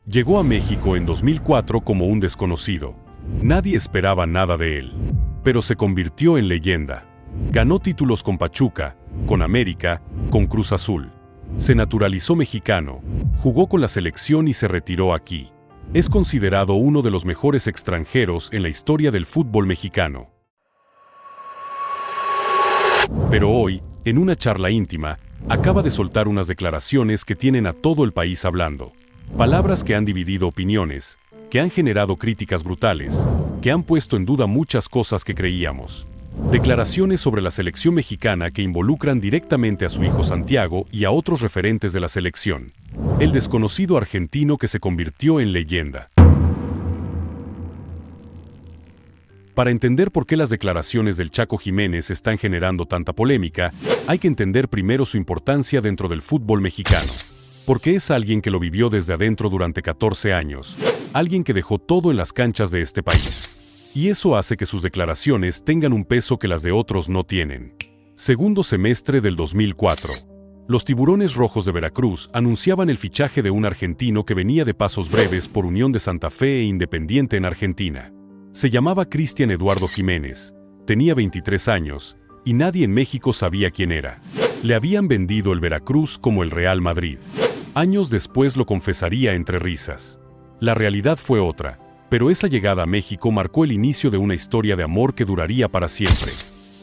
Llegó a México en 2004 como un desconocido. Nadie esperaba nada de él, pero se convirtió en leyenda. Ganó títulos con Pachuca, con América, con Cruz Azul. Se naturalizó mexicano, jugó con la selección y se retiró aquí. Es considerado uno de los mejores extranjeros en la historia del fútbol mexicano. Pero hoy, en una charla íntima, acaba de soltar unas declaraciones que tienen a todo el país hablando. Palabras que han dividido opiniones, que han generado críticas brutales, que han puesto en duda muchas cosas que creíamos. Declaraciones sobre la selección mexicana que involucran directamente a su hijo Santiago y a otros referentes de la selección. El desconocido argentino que se convirtió en leyenda. Para entender por qué las declaraciones del Chaco Jiménez están generando tanta polémica, hay que entender primero su importancia dentro del fútbol mexicano. Porque es alguien que lo vivió desde adentro durante 14 años, alguien que dejó todo en las canchas de este país. Y eso hace que sus declaraciones tengan un peso que las de otros no tienen. Segundo semestre del 2004. Los Tiburones Rojos de Veracruz anunciaban el fichaje de un argentino que venía de pasos breves por Unión de Santa Fe e Independiente en Argentina. Se llamaba Cristian Eduardo Jiménez, tenía 23 años, y nadie en México sabía quién era. Le habían vendido el Veracruz como el Real Madrid. Años después lo confesaría entre risas. La realidad fue otra, pero esa llegada a México marcó el inicio de una historia de amor que duraría para siempre.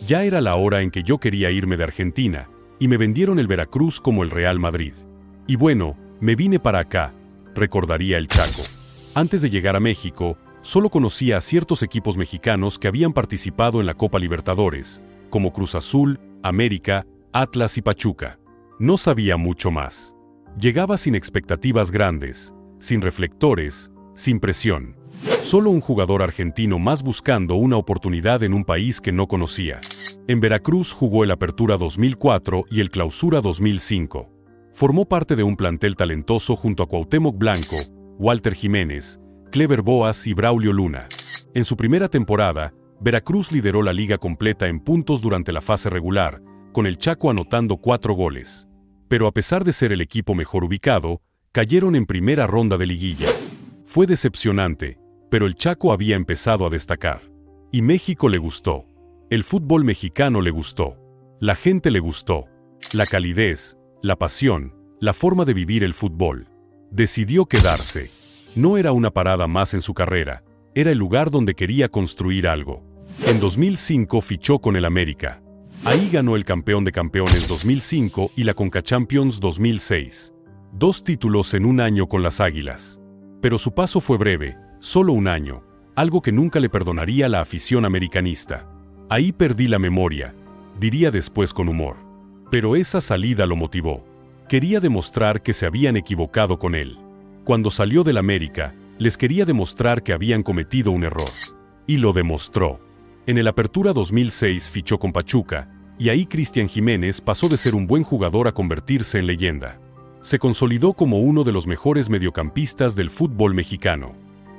Ya era la hora en que yo quería irme de Argentina, y me vendieron el Veracruz como el Real Madrid. Y bueno, me vine para acá, recordaría el Chaco. Antes de llegar a México, solo conocía a ciertos equipos mexicanos que habían participado en la Copa Libertadores, como Cruz Azul, América, Atlas y Pachuca. No sabía mucho más. Llegaba sin expectativas grandes, sin reflectores, sin presión. Solo un jugador argentino más buscando una oportunidad en un país que no conocía. En Veracruz jugó el Apertura 2004 y el Clausura 2005. Formó parte de un plantel talentoso junto a Cuauhtémoc Blanco, Walter Jiménez, Clever Boas y Braulio Luna. En su primera temporada, Veracruz lideró la liga completa en puntos durante la fase regular, con el Chaco anotando 4 goles. Pero a pesar de ser el equipo mejor ubicado, cayeron en primera ronda de liguilla. Fue decepcionante, pero el Chaco había empezado a destacar. Y México le gustó. El fútbol mexicano le gustó. La gente le gustó. La calidez, la pasión, la forma de vivir el fútbol. Decidió quedarse. No era una parada más en su carrera, era el lugar donde quería construir algo. En 2005 fichó con el América. Ahí ganó el Campeón de Campeones 2005 y la CONCACHAMPIONS 2006. 2 títulos en un año con las Águilas. Pero su paso fue breve, solo un año, algo que nunca le perdonaría la afición americanista. Ahí perdí la memoria, diría después con humor. Pero esa salida lo motivó. Quería demostrar que se habían equivocado con él. Cuando salió del América, les quería demostrar que habían cometido un error. Y lo demostró. En el Apertura 2006 fichó con Pachuca, y ahí Cristian Jiménez pasó de ser un buen jugador a convertirse en leyenda. Se consolidó como uno de los mejores mediocampistas del fútbol mexicano.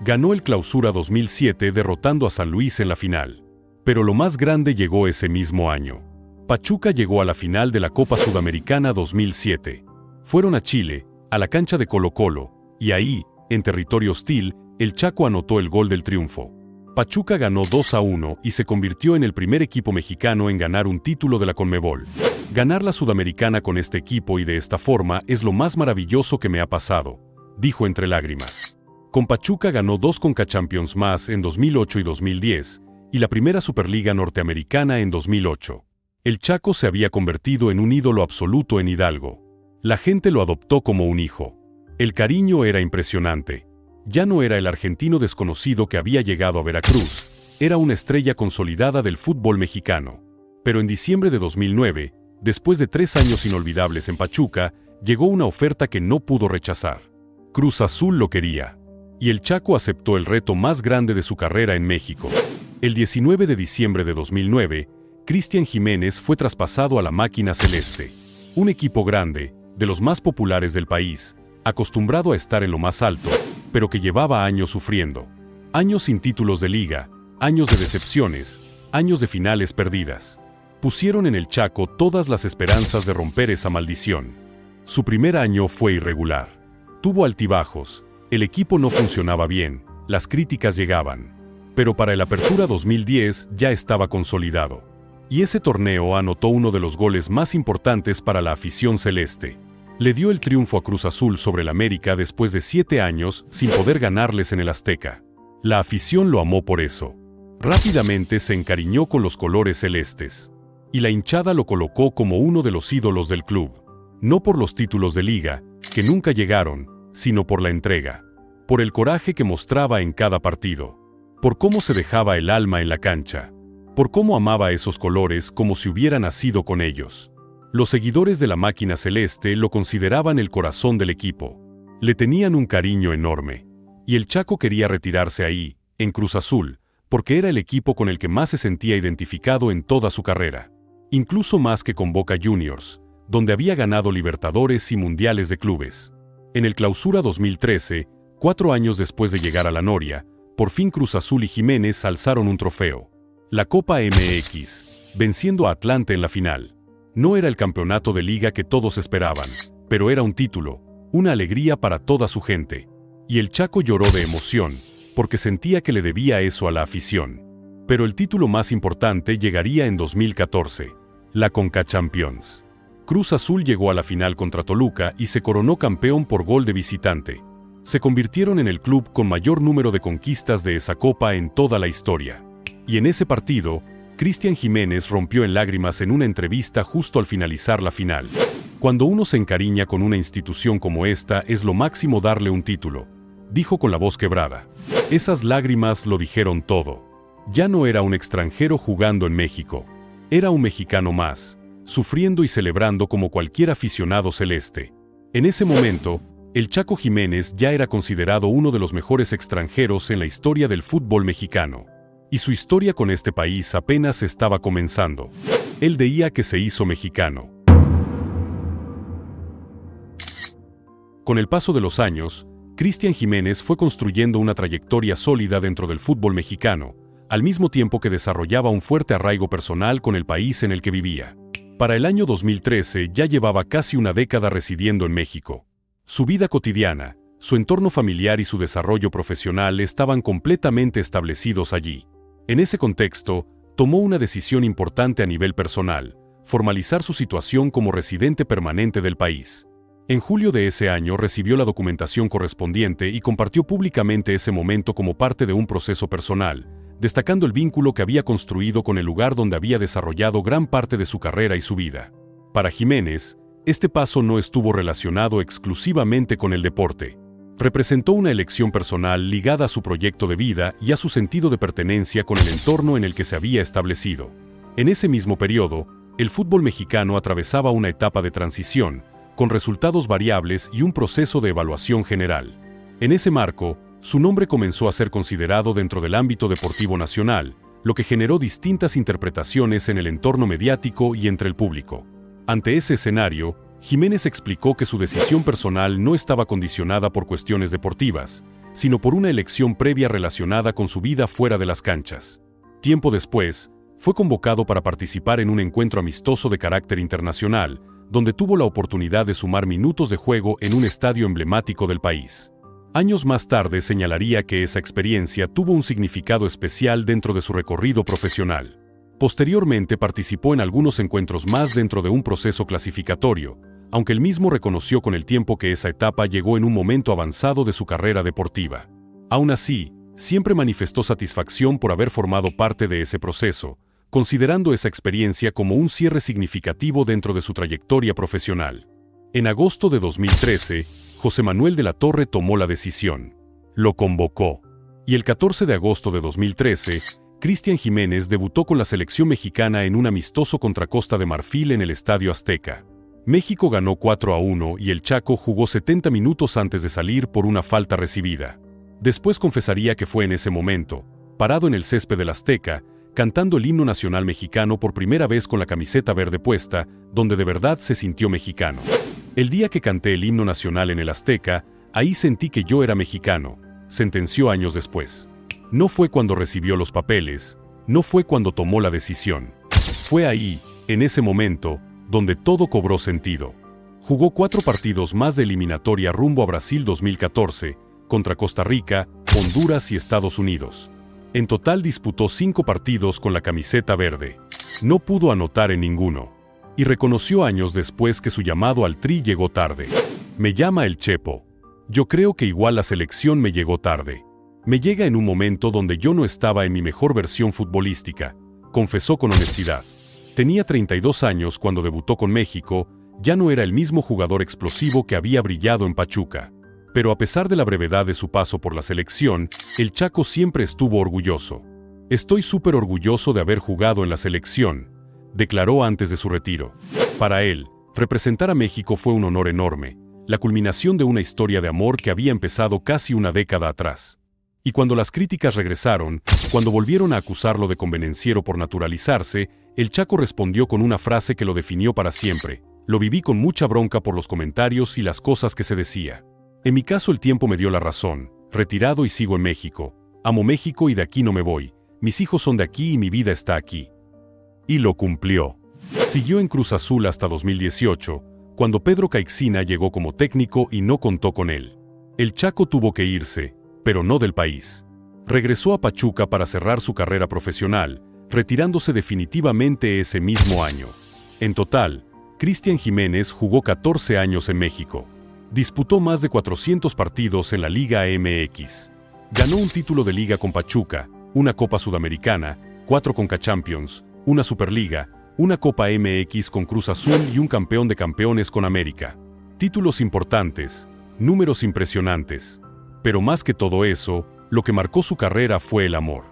Ganó el Clausura 2007 derrotando a San Luis en la final. Pero lo más grande llegó ese mismo año. Pachuca llegó a la final de la Copa Sudamericana 2007. Fueron a Chile, a la cancha de Colo-Colo, y ahí, en territorio hostil, el Chaco anotó el gol del triunfo. Pachuca ganó 2-1 y se convirtió en el primer equipo mexicano en ganar un título de la Conmebol. Ganar la Sudamericana con este equipo y de esta forma es lo más maravilloso que me ha pasado, dijo entre lágrimas. Con Pachuca ganó 2 CONCACHAMPIONS más en 2008 y 2010, y la primera Superliga Norteamericana en 2008. El Chaco se había convertido en un ídolo absoluto en Hidalgo. La gente lo adoptó como un hijo. El cariño era impresionante. Ya no era el argentino desconocido que había llegado a Veracruz, era una estrella consolidada del fútbol mexicano. Pero en diciembre de 2009, después de 3 años inolvidables en Pachuca, llegó una oferta que no pudo rechazar. Cruz Azul lo quería. Y el Chaco aceptó el reto más grande de su carrera en México. El 19 de diciembre de 2009, Cristian Jiménez fue traspasado a la Máquina Celeste. Un equipo grande, de los más populares del país, acostumbrado a estar en lo más alto, pero que llevaba años sufriendo. Años sin títulos de liga, años de decepciones, años de finales perdidas. Pusieron en el Chaco todas las esperanzas de romper esa maldición. Su primer año fue irregular. Tuvo altibajos, El equipo no funcionaba bien, las críticas llegaban. Pero para el Apertura 2010 ya estaba consolidado. Y ese torneo anotó uno de los goles más importantes para la afición celeste. Le dio el triunfo a Cruz Azul sobre el América después de 7 años sin poder ganarles en el Azteca. La afición lo amó por eso. Rápidamente se encariñó con los colores celestes. Y la hinchada lo colocó como uno de los ídolos del club. No por los títulos de liga, que nunca llegaron, sino por la entrega. Por el coraje que mostraba en cada partido. Por cómo se dejaba el alma en la cancha. Por cómo amaba esos colores como si hubiera nacido con ellos. Los seguidores de la máquina celeste lo consideraban el corazón del equipo. Le tenían un cariño enorme. Y el Chaco quería retirarse ahí, en Cruz Azul, porque era el equipo con el que más se sentía identificado en toda su carrera. Incluso más que con Boca Juniors, donde había ganado Libertadores y Mundiales de Clubes. En el Clausura 2013, 4 años después de llegar a la Noria, por fin Cruz Azul y Jiménez alzaron un trofeo. La Copa MX, venciendo a Atlante en la final. No era el campeonato de liga que todos esperaban, pero era un título, una alegría para toda su gente. Y el Chaco lloró de emoción, porque sentía que le debía eso a la afición. Pero el título más importante llegaría en 2014, la Conca Champions. Cruz Azul llegó a la final contra Toluca y se coronó campeón por gol de visitante. Se convirtieron en el club con mayor número de conquistas de esa copa en toda la historia. Y en ese partido, Cristian Jiménez rompió en lágrimas en una entrevista justo al finalizar la final. Cuando uno se encariña con una institución como esta es lo máximo darle un título, dijo con la voz quebrada. Esas lágrimas lo dijeron todo. Ya no era un extranjero jugando en México. Era un mexicano más, sufriendo y celebrando como cualquier aficionado celeste. En ese momento, el Chaco Jiménez ya era considerado uno de los mejores extranjeros en la historia del fútbol mexicano. Y su historia con este país apenas estaba comenzando. Él decía que se hizo mexicano. Con el paso de los años, Cristian Jiménez fue construyendo una trayectoria sólida dentro del fútbol mexicano, al mismo tiempo que desarrollaba un fuerte arraigo personal con el país en el que vivía. Para el año 2013 ya llevaba casi una década residiendo en México. Su vida cotidiana, su entorno familiar y su desarrollo profesional estaban completamente establecidos allí. En ese contexto, tomó una decisión importante a nivel personal, formalizar su situación como residente permanente del país. En julio de ese año recibió la documentación correspondiente y compartió públicamente ese momento como parte de un proceso personal, destacando el vínculo que había construido con el lugar donde había desarrollado gran parte de su carrera y su vida. Para Jiménez, este paso no estuvo relacionado exclusivamente con el deporte. Representó una elección personal ligada a su proyecto de vida y a su sentido de pertenencia con el entorno en el que se había establecido. En ese mismo periodo, el fútbol mexicano atravesaba una etapa de transición, con resultados variables y un proceso de evaluación general. En ese marco, su nombre comenzó a ser considerado dentro del ámbito deportivo nacional, lo que generó distintas interpretaciones en el entorno mediático y entre el público. Ante ese escenario, Jiménez explicó que su decisión personal no estaba condicionada por cuestiones deportivas, sino por una elección previa relacionada con su vida fuera de las canchas. Tiempo después, fue convocado para participar en un encuentro amistoso de carácter internacional, donde tuvo la oportunidad de sumar minutos de juego en un estadio emblemático del país. Años más tarde señalaría que esa experiencia tuvo un significado especial dentro de su recorrido profesional. Posteriormente participó en algunos encuentros más dentro de un proceso clasificatorio, aunque él mismo reconoció con el tiempo que esa etapa llegó en un momento avanzado de su carrera deportiva. Aún así, siempre manifestó satisfacción por haber formado parte de ese proceso, considerando esa experiencia como un cierre significativo dentro de su trayectoria profesional. En agosto de 2013, José Manuel de la Torre tomó la decisión. Lo convocó. Y el 14 de agosto de 2013, Cristian Jiménez debutó con la selección mexicana en un amistoso contra Costa de Marfil en el Estadio Azteca. México ganó 4-1 y el Chaco jugó 70 minutos antes de salir por una falta recibida. Después confesaría que fue en ese momento, parado en el césped del Azteca, cantando el himno nacional mexicano por primera vez con la camiseta verde puesta, donde de verdad se sintió mexicano. El día que canté el himno nacional en el Azteca, ahí sentí que yo era mexicano, sentenció años después. No fue cuando recibió los papeles, no fue cuando tomó la decisión. Fue ahí, en ese momento, donde todo cobró sentido. Jugó 4 partidos más de eliminatoria rumbo a Brasil 2014, contra Costa Rica, Honduras y Estados Unidos. En total disputó 5 partidos con la camiseta verde. No pudo anotar en ninguno. Y reconoció años después que su llamado al Tri llegó tarde. Me llama el Chepo. Yo creo que igual la selección me llegó tarde. Me llega en un momento donde yo no estaba en mi mejor versión futbolística, confesó con honestidad. Tenía 32 años cuando debutó con México, ya no era el mismo jugador explosivo que había brillado en Pachuca. Pero a pesar de la brevedad de su paso por la selección, el Chaco siempre estuvo orgulloso. Estoy súper orgulloso de haber jugado en la selección, declaró antes de su retiro. Para él, representar a México fue un honor enorme, la culminación de una historia de amor que había empezado casi una década atrás. Y cuando las críticas regresaron, cuando volvieron a acusarlo de convenenciero por naturalizarse, el Chaco respondió con una frase que lo definió para siempre. Lo viví con mucha bronca por los comentarios y las cosas que se decía. En mi caso el tiempo me dio la razón, retirado y sigo en México. Amo México y de aquí no me voy. Mis hijos son de aquí y mi vida está aquí. Y lo cumplió. Siguió en Cruz Azul hasta 2018, cuando Pedro Caixinha llegó como técnico y no contó con él. El Chaco tuvo que irse, pero no del país. Regresó a Pachuca para cerrar su carrera profesional, retirándose definitivamente ese mismo año. En total, Cristian Jiménez jugó 14 años en México. Disputó más de 400 partidos en la Liga MX. Ganó un título de liga con Pachuca, una Copa Sudamericana, 4 Conca Champions, una Superliga, una Copa MX con Cruz Azul y un campeón de campeones con América. Títulos importantes, números impresionantes. Pero más que todo eso, lo que marcó su carrera fue el amor.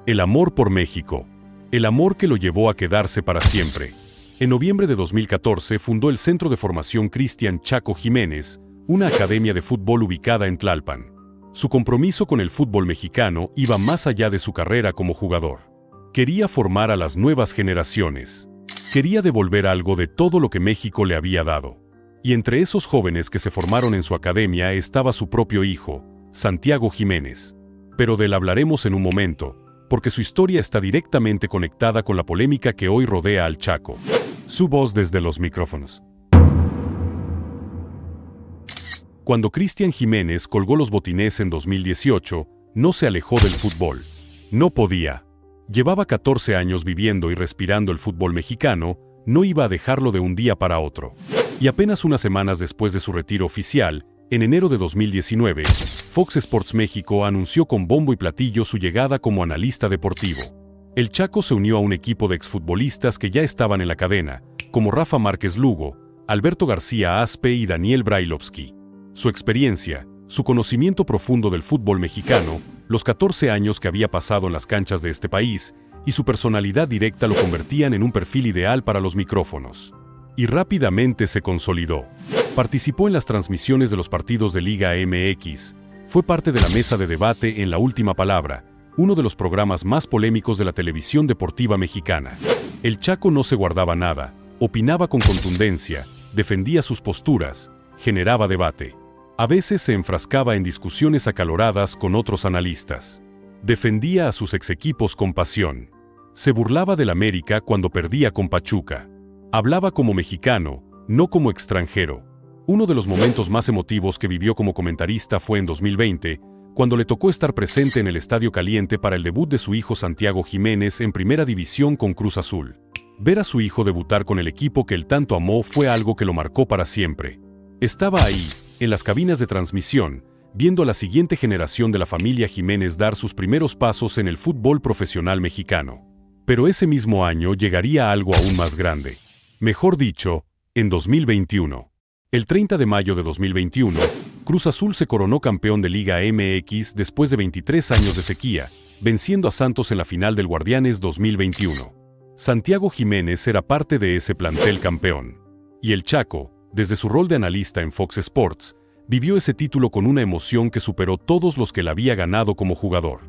El amor por México. El amor que lo llevó a quedarse para siempre. En noviembre de 2014 fundó el Centro de Formación Cristian Chaco Jiménez, una academia de fútbol ubicada en Tlalpan. Su compromiso con el fútbol mexicano iba más allá de su carrera como jugador. Quería formar a las nuevas generaciones. Quería devolver algo de todo lo que México le había dado. Y entre esos jóvenes que se formaron en su academia estaba su propio hijo, Santiago Jiménez. Pero de él hablaremos en un momento, porque su historia está directamente conectada con la polémica que hoy rodea al Chaco. Su voz desde los micrófonos. Cuando Cristian Jiménez colgó los botines en 2018, no se alejó del fútbol. No podía. Llevaba 14 años viviendo y respirando el fútbol mexicano, no iba a dejarlo de un día para otro. Y apenas unas semanas después de su retiro oficial, en enero de 2019, Fox Sports México anunció con bombo y platillo su llegada como analista deportivo. El Chaco se unió a un equipo de exfutbolistas que ya estaban en la cadena, como Rafa Márquez Lugo, Alberto García Aspe y Daniel Brailovsky. Su experiencia, su conocimiento profundo del fútbol mexicano, los 14 años que había pasado en las canchas de este país, y su personalidad directa lo convertían en un perfil ideal para los micrófonos. Y rápidamente se consolidó. Participó en las transmisiones de los partidos de Liga MX, fue parte de la mesa de debate en La Última Palabra, uno de los programas más polémicos de la televisión deportiva mexicana. El Chaco no se guardaba nada, opinaba con contundencia, defendía sus posturas, generaba debate. A veces se enfrascaba en discusiones acaloradas con otros analistas. Defendía a sus equipos con pasión. Se burlaba del América cuando perdía con Pachuca. Hablaba como mexicano, no como extranjero. Uno de los momentos más emotivos que vivió como comentarista fue en 2020, cuando le tocó estar presente en el Estadio Caliente para el debut de su hijo Santiago Jiménez en Primera División con Cruz Azul. Ver a su hijo debutar con el equipo que él tanto amó fue algo que lo marcó para siempre. Estaba ahí, en las cabinas de transmisión, viendo a la siguiente generación de la familia Jiménez dar sus primeros pasos en el fútbol profesional mexicano. Pero ese mismo año llegaría algo aún más grande. Mejor dicho, en 2021. El 30 de mayo de 2021, Cruz Azul se coronó campeón de Liga MX después de 23 años de sequía, venciendo a Santos en la final del Guardianes 2021. Santiago Jiménez era parte de ese plantel campeón. Y el Chaco, desde su rol de analista en Fox Sports, vivió ese título con una emoción que superó todos los que él había ganado como jugador.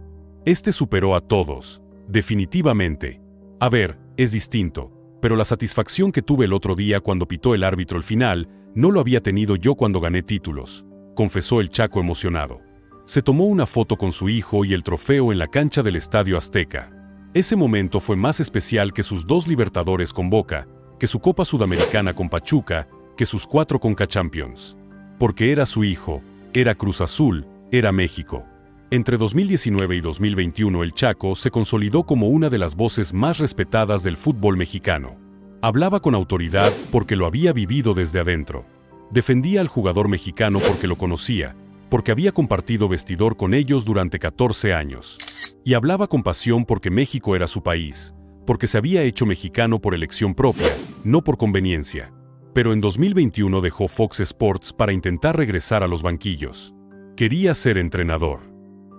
Este superó a todos, definitivamente. A ver, es distinto, pero la satisfacción que tuve el otro día cuando pitó el árbitro el final, no lo había tenido yo cuando gané títulos, confesó el Chaco emocionado. Se tomó una foto con su hijo y el trofeo en la cancha del Estadio Azteca. Ese momento fue más especial que sus 2 Libertadores con Boca, que su Copa Sudamericana con Pachuca, que sus 4 Conca Champions. Porque era su hijo, era Cruz Azul, era México. Entre 2019 y 2021 el Chaco se consolidó como una de las voces más respetadas del fútbol mexicano. Hablaba con autoridad porque lo había vivido desde adentro. Defendía al jugador mexicano porque lo conocía, porque había compartido vestidor con ellos durante 14 años. Y hablaba con pasión porque México era su país, porque se había hecho mexicano por elección propia, no por conveniencia. Pero en 2021 dejó Fox Sports para intentar regresar a los banquillos. Quería ser entrenador.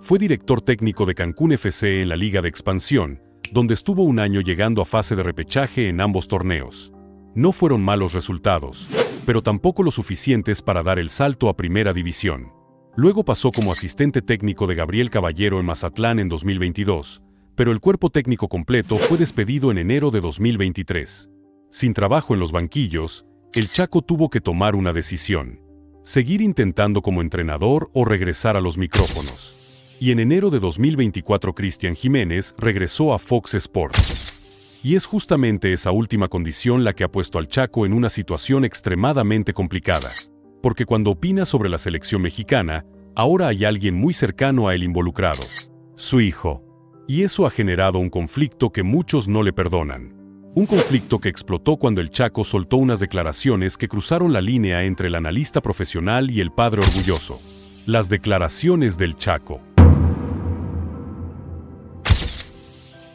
Fue director técnico de Cancún FC en la Liga de Expansión, donde estuvo un año llegando a fase de repechaje en ambos torneos. No fueron malos resultados, pero tampoco lo suficientes para dar el salto a Primera División. Luego pasó como asistente técnico de Gabriel Caballero en Mazatlán en 2022, pero el cuerpo técnico completo fue despedido en enero de 2023. Sin trabajo en los banquillos, el Chaco tuvo que tomar una decisión: seguir intentando como entrenador o regresar a los micrófonos. Y en enero de 2024 Cristian Jiménez regresó a Fox Sports. Y es justamente esa última condición la que ha puesto al Chaco en una situación extremadamente complicada. Porque cuando opina sobre la selección mexicana, ahora hay alguien muy cercano a él involucrado: su hijo. Y eso ha generado un conflicto que muchos no le perdonan. Un conflicto que explotó cuando el Chaco soltó unas declaraciones que cruzaron la línea entre el analista profesional y el padre orgulloso. Las declaraciones del Chaco.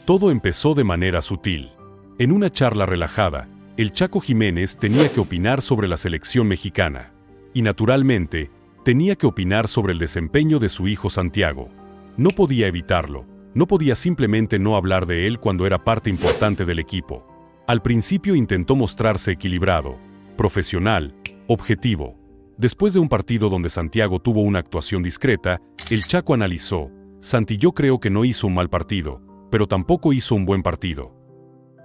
Todo empezó de manera sutil. En una charla relajada, el Chaco Jiménez tenía que opinar sobre la selección mexicana. Y naturalmente, tenía que opinar sobre el desempeño de su hijo Santiago. No podía evitarlo, no podía simplemente no hablar de él cuando era parte importante del equipo. Al principio intentó mostrarse equilibrado, profesional, objetivo. Después de un partido donde Santiago tuvo una actuación discreta, el Chaco analizó: Santi, yo creo que no hizo un mal partido, pero tampoco hizo un buen partido.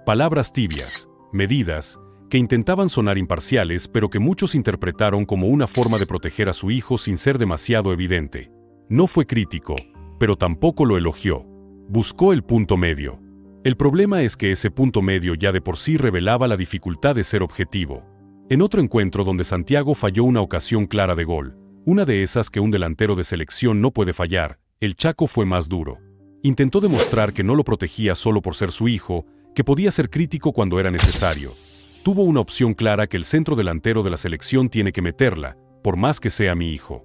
Palabras tibias, medidas, que intentaban sonar imparciales pero que muchos interpretaron como una forma de proteger a su hijo sin ser demasiado evidente. No fue crítico, pero tampoco lo elogió. Buscó el punto medio. El problema es que ese punto medio ya de por sí revelaba la dificultad de ser objetivo. En otro encuentro donde Santiago falló una ocasión clara de gol, una de esas que un delantero de selección no puede fallar, el Chaco fue más duro. Intentó demostrar que no lo protegía solo por ser su hijo, que podía ser crítico cuando era necesario. Tuvo una opción clara: que el centro delantero de la selección tiene que meterla, por más que sea mi hijo.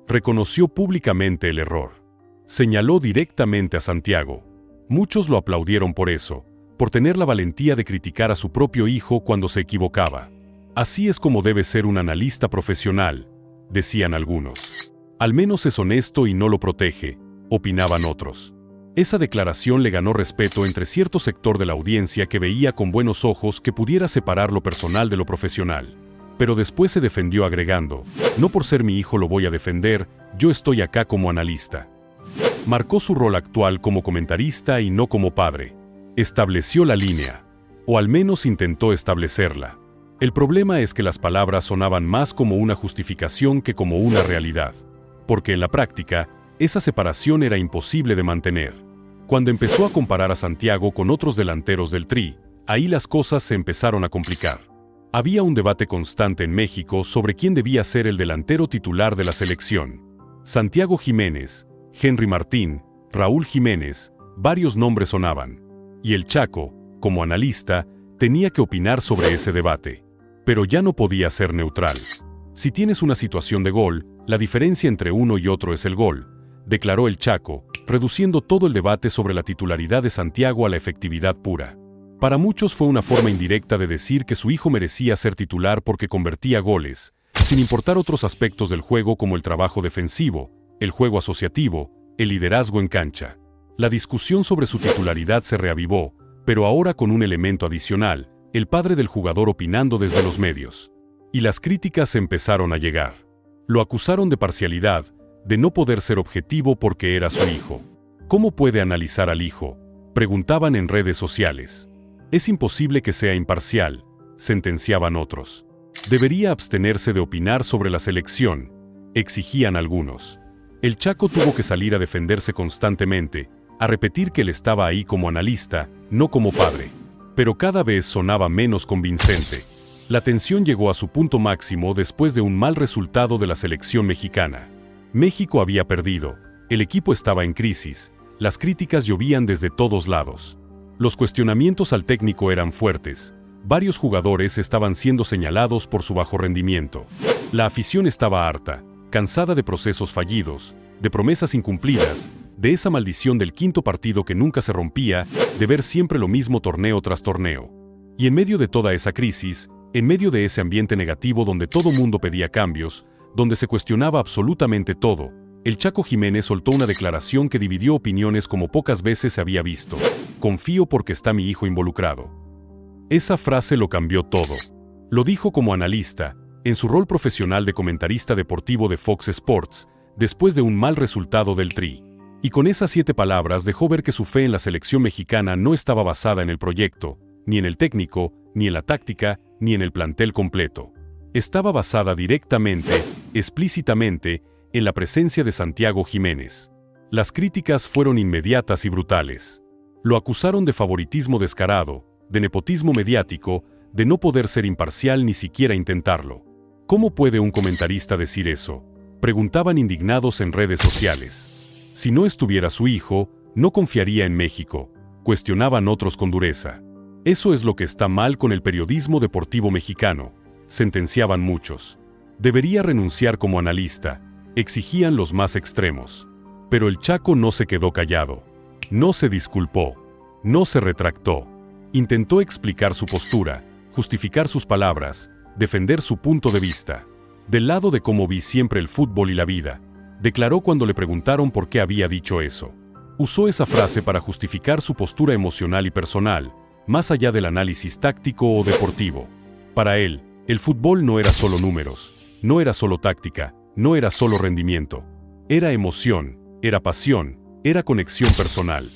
Reconoció públicamente el error. Señaló directamente a Santiago. Muchos lo aplaudieron por eso, por tener la valentía de criticar a su propio hijo cuando se equivocaba. Así es como debe ser un analista profesional, decían algunos. Al menos es honesto y no lo protege, opinaban otros. Esa declaración le ganó respeto entre cierto sector de la audiencia que veía con buenos ojos que pudiera separar lo personal de lo profesional. Pero después se defendió agregando: no por ser mi hijo lo voy a defender, yo estoy acá como analista. Marcó su rol actual como comentarista y no como padre. Estableció la línea. O al menos intentó establecerla. El problema es que las palabras sonaban más como una justificación que como una realidad. Porque en la práctica, esa separación era imposible de mantener. Cuando empezó a comparar a Santiago con otros delanteros del Tri, ahí las cosas se empezaron a complicar. Había un debate constante en México sobre quién debía ser el delantero titular de la selección. Santiago Jiménez, Henry Martín, Raúl Jiménez, varios nombres sonaban. Y el Chaco, como analista, tenía que opinar sobre ese debate. Pero ya no podía ser neutral. Si tienes una situación de gol, la diferencia entre uno y otro es el gol, declaró el Chaco, reduciendo todo el debate sobre la titularidad de Santiago a la efectividad pura. Para muchos fue una forma indirecta de decir que su hijo merecía ser titular porque convertía goles, sin importar otros aspectos del juego como el trabajo defensivo, el juego asociativo, el liderazgo en cancha. La discusión sobre su titularidad se reavivó, pero ahora con un elemento adicional: el padre del jugador opinando desde los medios. Y las críticas empezaron a llegar. Lo acusaron de parcialidad, de no poder ser objetivo porque era su hijo. ¿Cómo puede analizar al hijo?, preguntaban en redes sociales. Es imposible que sea imparcial, sentenciaban otros. Debería abstenerse de opinar sobre la selección, exigían algunos. El Chaco tuvo que salir a defenderse constantemente, a repetir que él estaba ahí como analista, no como padre. Pero cada vez sonaba menos convincente. La tensión llegó a su punto máximo después de un mal resultado de la selección mexicana. México había perdido, el equipo estaba en crisis, las críticas llovían desde todos lados. Los cuestionamientos al técnico eran fuertes, varios jugadores estaban siendo señalados por su bajo rendimiento. La afición estaba harta, cansada de procesos fallidos, de promesas incumplidas, de esa maldición del quinto partido que nunca se rompía, de ver siempre lo mismo torneo tras torneo. Y en medio de toda esa crisis, en medio de ese ambiente negativo donde todo mundo pedía cambios, donde se cuestionaba absolutamente todo, el Chaco Jiménez soltó una declaración que dividió opiniones como pocas veces se había visto. Confío porque está mi hijo involucrado. Esa frase lo cambió todo. Lo dijo como analista, en su rol profesional de comentarista deportivo de Fox Sports, después de un mal resultado del Tri. Y con esas 7 palabras dejó ver que su fe en la selección mexicana no estaba basada en el proyecto, ni en el técnico, ni en la táctica, ni en el plantel completo. Estaba basada directamente, explícitamente, en la presencia de Santiago Jiménez. Las críticas fueron inmediatas y brutales. Lo acusaron de favoritismo descarado, de nepotismo mediático, de no poder ser imparcial ni siquiera intentarlo. ¿Cómo puede un comentarista decir eso?, preguntaban indignados en redes sociales. Si no estuviera su hijo, no confiaría en México, cuestionaban otros con dureza. Eso es lo que está mal con el periodismo deportivo mexicano, sentenciaban muchos. Debería renunciar como analista, exigían los más extremos. Pero el Chaco no se quedó callado. No se disculpó. No se retractó. Intentó explicar su postura, justificar sus palabras, defender su punto de vista. Del lado de cómo vi siempre el fútbol y la vida, declaró cuando le preguntaron por qué había dicho eso. Usó esa frase para justificar su postura emocional y personal, más allá del análisis táctico o deportivo. Para él, el fútbol no era solo números, no era solo táctica, no era solo rendimiento. Era emoción, era pasión, era conexión personal.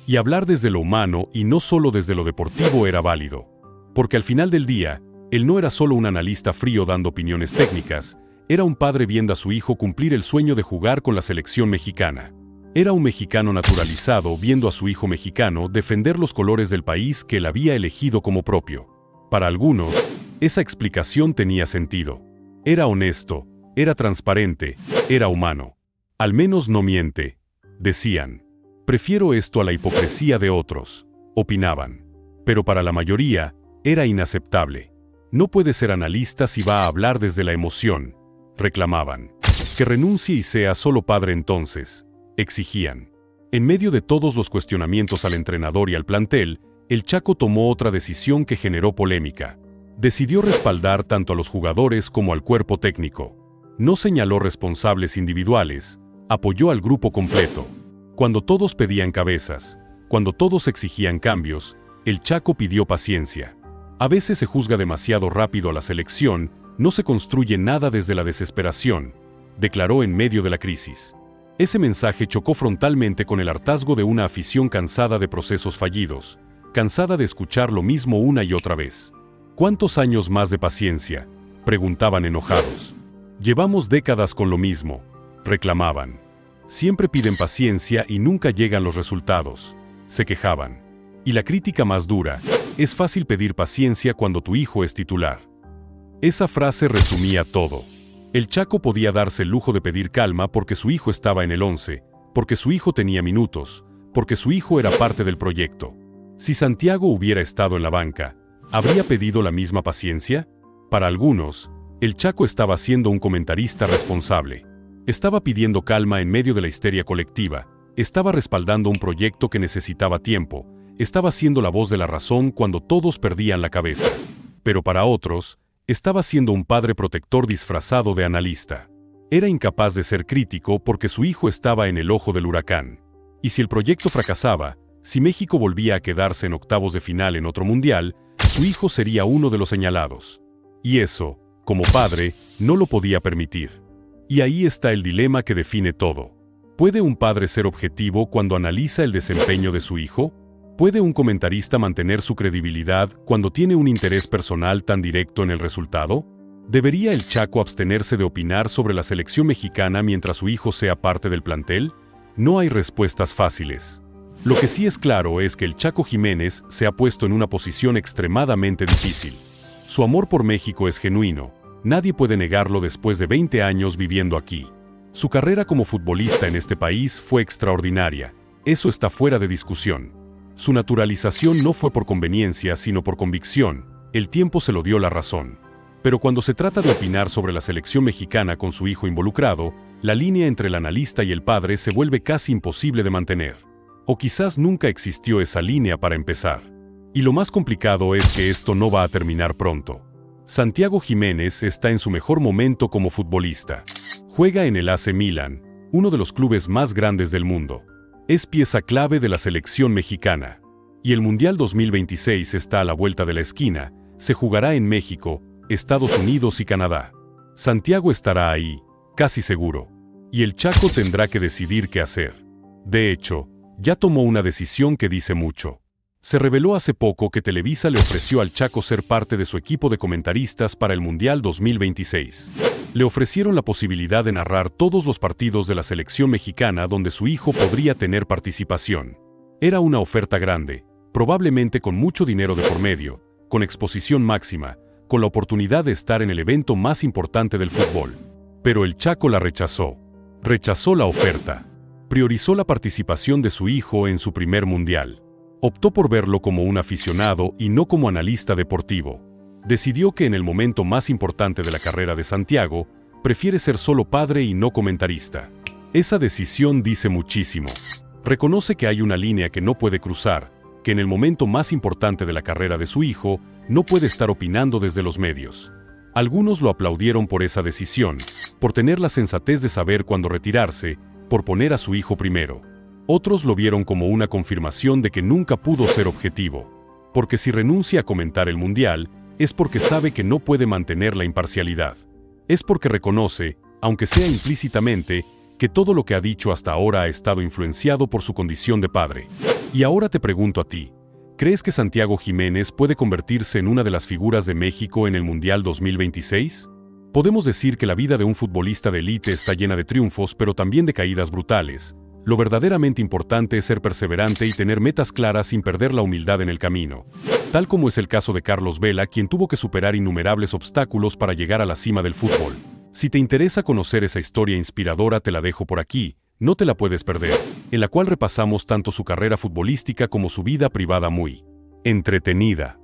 Y hablar desde lo humano y no solo desde lo deportivo era válido. Porque al final del día, él no era solo un analista frío dando opiniones técnicas, era un padre viendo a su hijo cumplir el sueño de jugar con la selección mexicana. Era un mexicano naturalizado viendo a su hijo mexicano defender los colores del país que él había elegido como propio. Para algunos, esa explicación tenía sentido. Era honesto, era transparente, era humano. Al menos no miente, decían. Prefiero esto a la hipocresía de otros, opinaban. Pero para la mayoría, era inaceptable. No puede ser analista si va a hablar desde la emoción, reclamaban. Que renuncie y sea solo padre entonces, exigían. En medio de todos los cuestionamientos al entrenador y al plantel, el Chaco tomó otra decisión que generó polémica. Decidió respaldar tanto a los jugadores como al cuerpo técnico. No señaló responsables individuales, apoyó al grupo completo. Cuando todos pedían cabezas, cuando todos exigían cambios, el Chaco pidió paciencia. A veces se juzga demasiado rápido a la selección, no se construye nada desde la desesperación, declaró en medio de la crisis. Ese mensaje chocó frontalmente con el hartazgo de una afición cansada de procesos fallidos, cansada de escuchar lo mismo una y otra vez. ¿Cuántos años más de paciencia?, preguntaban enojados. Llevamos décadas con lo mismo, reclamaban. Siempre piden paciencia y nunca llegan los resultados, se quejaban. Y la crítica más dura: es fácil pedir paciencia cuando tu hijo es titular. Esa frase resumía todo. El Chaco podía darse el lujo de pedir calma porque su hijo estaba en el 11, porque su hijo tenía minutos, porque su hijo era parte del proyecto. Si Santiago hubiera estado en la banca, ¿habría pedido la misma paciencia? Para algunos, el Chaco estaba siendo un comentarista responsable. Estaba pidiendo calma en medio de la histeria colectiva, estaba respaldando un proyecto que necesitaba tiempo, estaba siendo la voz de la razón cuando todos perdían la cabeza. Pero para otros, estaba siendo un padre protector disfrazado de analista. Era incapaz de ser crítico porque su hijo estaba en el ojo del huracán. Y si el proyecto fracasaba, si México volvía a quedarse en octavos de final en otro mundial, su hijo sería uno de los señalados. Y eso, como padre, no lo podía permitir. Y ahí está el dilema que define todo. ¿Puede un padre ser objetivo cuando analiza el desempeño de su hijo? ¿Puede un comentarista mantener su credibilidad cuando tiene un interés personal tan directo en el resultado? ¿Debería el Chaco abstenerse de opinar sobre la selección mexicana mientras su hijo sea parte del plantel? No hay respuestas fáciles. Lo que sí es claro es que el Chaco Jiménez se ha puesto en una posición extremadamente difícil. Su amor por México es genuino, nadie puede negarlo después de 20 años viviendo aquí. Su carrera como futbolista en este país fue extraordinaria, eso está fuera de discusión. Su naturalización no fue por conveniencia, sino por convicción, el tiempo se lo dio la razón. Pero cuando se trata de opinar sobre la selección mexicana con su hijo involucrado, la línea entre el analista y el padre se vuelve casi imposible de mantener. O quizás nunca existió esa línea para empezar. Y lo más complicado es que esto no va a terminar pronto. Santiago Jiménez está en su mejor momento como futbolista. Juega en el AC Milan, uno de los clubes más grandes del mundo. Es pieza clave de la selección mexicana. Y el Mundial 2026 está a la vuelta de la esquina, se jugará en México, Estados Unidos y Canadá. Santiago estará ahí, casi seguro. Y el Chaco tendrá que decidir qué hacer. De hecho, ya tomó una decisión que dice mucho. Se reveló hace poco que Televisa le ofreció al Chaco ser parte de su equipo de comentaristas para el Mundial 2026. Le ofrecieron la posibilidad de narrar todos los partidos de la selección mexicana donde su hijo podría tener participación. Era una oferta grande, probablemente con mucho dinero de por medio, con exposición máxima, con la oportunidad de estar en el evento más importante del fútbol. Pero el Chaco la rechazó. Rechazó la oferta. Priorizó la participación de su hijo en su primer mundial. Optó por verlo como un aficionado y no como analista deportivo. Decidió que en el momento más importante de la carrera de Santiago, prefiere ser solo padre y no comentarista. Esa decisión dice muchísimo. Reconoce que hay una línea que no puede cruzar, que en el momento más importante de la carrera de su hijo, no puede estar opinando desde los medios. Algunos lo aplaudieron por esa decisión, por tener la sensatez de saber cuándo retirarse, por poner a su hijo primero. Otros lo vieron como una confirmación de que nunca pudo ser objetivo, porque si renuncia a comentar el Mundial, es porque sabe que no puede mantener la imparcialidad. Es porque reconoce, aunque sea implícitamente, que todo lo que ha dicho hasta ahora ha estado influenciado por su condición de padre. Y ahora te pregunto a ti, ¿crees que Santiago Jiménez puede convertirse en una de las figuras de México en el Mundial 2026? Podemos decir que la vida de un futbolista de élite está llena de triunfos, pero también de caídas brutales. Lo verdaderamente importante es ser perseverante y tener metas claras sin perder la humildad en el camino. Tal como es el caso de Carlos Vela, quien tuvo que superar innumerables obstáculos para llegar a la cima del fútbol. Si te interesa conocer esa historia inspiradora, te la dejo por aquí, no te la puedes perder, en la cual repasamos tanto su carrera futbolística como su vida privada muy entretenida.